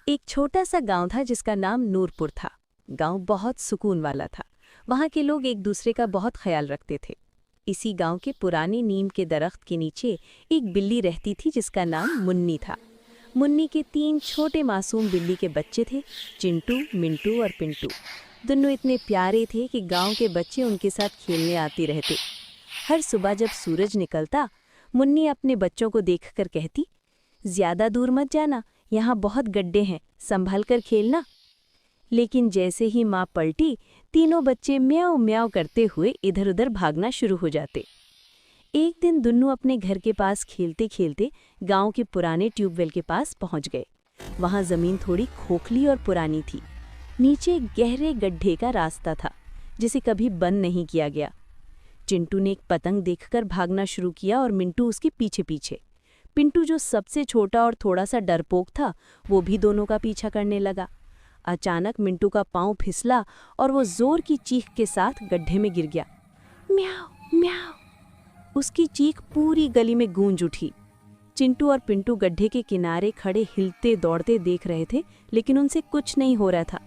एक छोटा सा गांव था जिसका नाम नूरपुर था। गांव बहुत सुकून वाला था। वहां के लोग एक दूसरे का बहुत ख्याल रखते थे। इसी गांव के पुराने नीम के दरख्त के नीचे एक बिल्ली रहती थी जिसका नाम मुन्नी था। मुन्नी के 3 छोटे मासूम बिल्ली के बच्चे थे, चिंटू, मिंटू और पिंटू। दोनों इतने प्यारे थे कि गांव के बच्चे उनके साथ खेलने आते रहते। हर सुबह जब सूरज निकलता, मुन्नी अपने बच्चों को देखकर कहती, ज्यादा दूर मत जाना, यहाँ बहुत गड्ढे हैं, संभल कर खेलना। लेकिन जैसे ही माँ पलटी, तीनों बच्चे म्याऊं म्याऊं करते हुए इधर उधर भागना शुरू हो जाते। एक दिन दुन्नू अपने घर के पास खेलते खेलते गांव के पुराने ट्यूबवेल के पास पहुंच गए। वहां जमीन थोड़ी खोखली और पुरानी थी। नीचे गहरे गड्ढे का रास्ता था जिसे कभी बंद नहीं किया गया। चिंटू ने एक पतंग देखकर भागना शुरू किया और मिंटू उसके पीछे पीछे। पिंटू, जो सबसे छोटा और थोड़ा सा डरपोक था, वो भी दोनों का पीछा करने लगा। अचानक मिंटू का पांव फिसला और वो जोर की चीख के साथ गड्ढे में गिर गया। म्याऊ म्याऊ, उसकी चीख पूरी गली में गूंज उठी। चिंटू और पिंटू गड्ढे के किनारे खड़े हिलते दौड़ते देख रहे थे, लेकिन उनसे कुछ नहीं हो रहा था।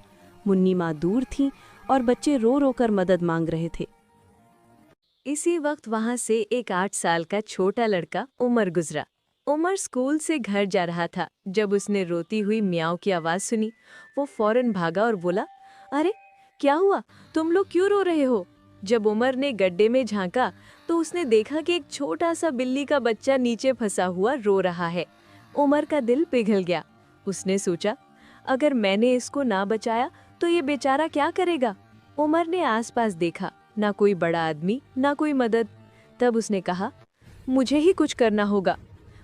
मुन्नी माँ दूर थी और बच्चे रो रो कर मदद मांग रहे थे। इसी वक्त वहां से एक 8 साल का छोटा लड़का उमर गुजरा। उमर स्कूल से घर जा रहा था। जब उसने रोती हुई म्याऊ की आवाज सुनी, वो फौरन भागा और बोला, अरे क्या हुआ, तुम लोग क्यों रो रहे हो? जब उमर ने गड्ढे में झांका तो उसने देखा कि एक छोटा सा बिल्ली का बच्चा नीचे फंसा हुआ रो रहा है। उमर का दिल पिघल गया। उसने सोचा, अगर मैंने इसको ना बचाया तो ये बेचारा क्या करेगा? उमर ने आसपास देखा, ना कोई बड़ा आदमी, ना कोई मदद। तब उसने कहा, मुझे ही कुछ करना होगा।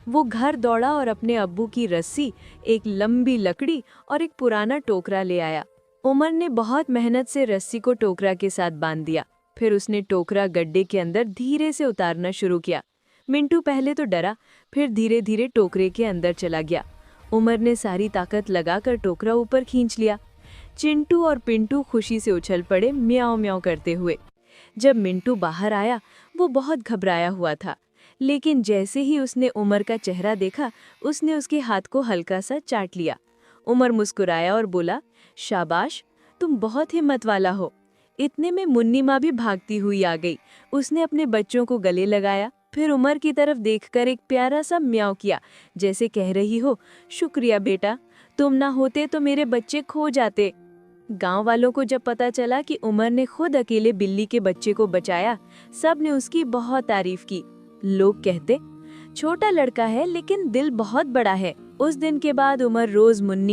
वो घर दौड़ा और अपने अब्बू की रस्सी, एक लंबी लकड़ी और एक पुराना टोकरा ले आया। उमर ने बहुत मेहनत से रस्सी को टोकरा के साथ बांध दिया। फिर उसने टोकरा गड्ढे के अंदर धीरे से उतारना शुरू किया। मिंटू पहले तो डरा, फिर धीरे धीरे टोकरे के अंदर चला गया। उमर ने सारी ताकत लगाकर टोकरा ऊपर खींच लिया। चिंटू और पिंटू खुशी से उछल पड़े, म्याऊं म्याऊं करते हुए। जब मिंटू बाहर आया, वो बहुत घबराया हुआ था, लेकिन जैसे ही उसने उमर का चेहरा देखा, उसने उसके हाथ को हल्का सा चाट लिया। उमर मुस्कुराया और बोला, शाबाश, तुम बहुत हिम्मत वाला हो। इतने में मुन्नी माँ भी भागती हुई आ गई। उसने अपने बच्चों को गले लगाया, फिर उमर की तरफ देखकर एक प्यारा सा म्याऊं किया, जैसे कह रही हो, शुक्रिया बेटा, तुम ना होते तो मेरे बच्चे खो जाते। गांव वालों को जब पता चला कि उमर ने खुद अकेले बिल्ली के बच्चे को बचाया, सब ने उसकी बहुत तारीफ की। लोग कहते, छोटा लड़का है लेकिन दिल बहुत बड़ा है। उस दिन के बाद उमर रोज मुन्नी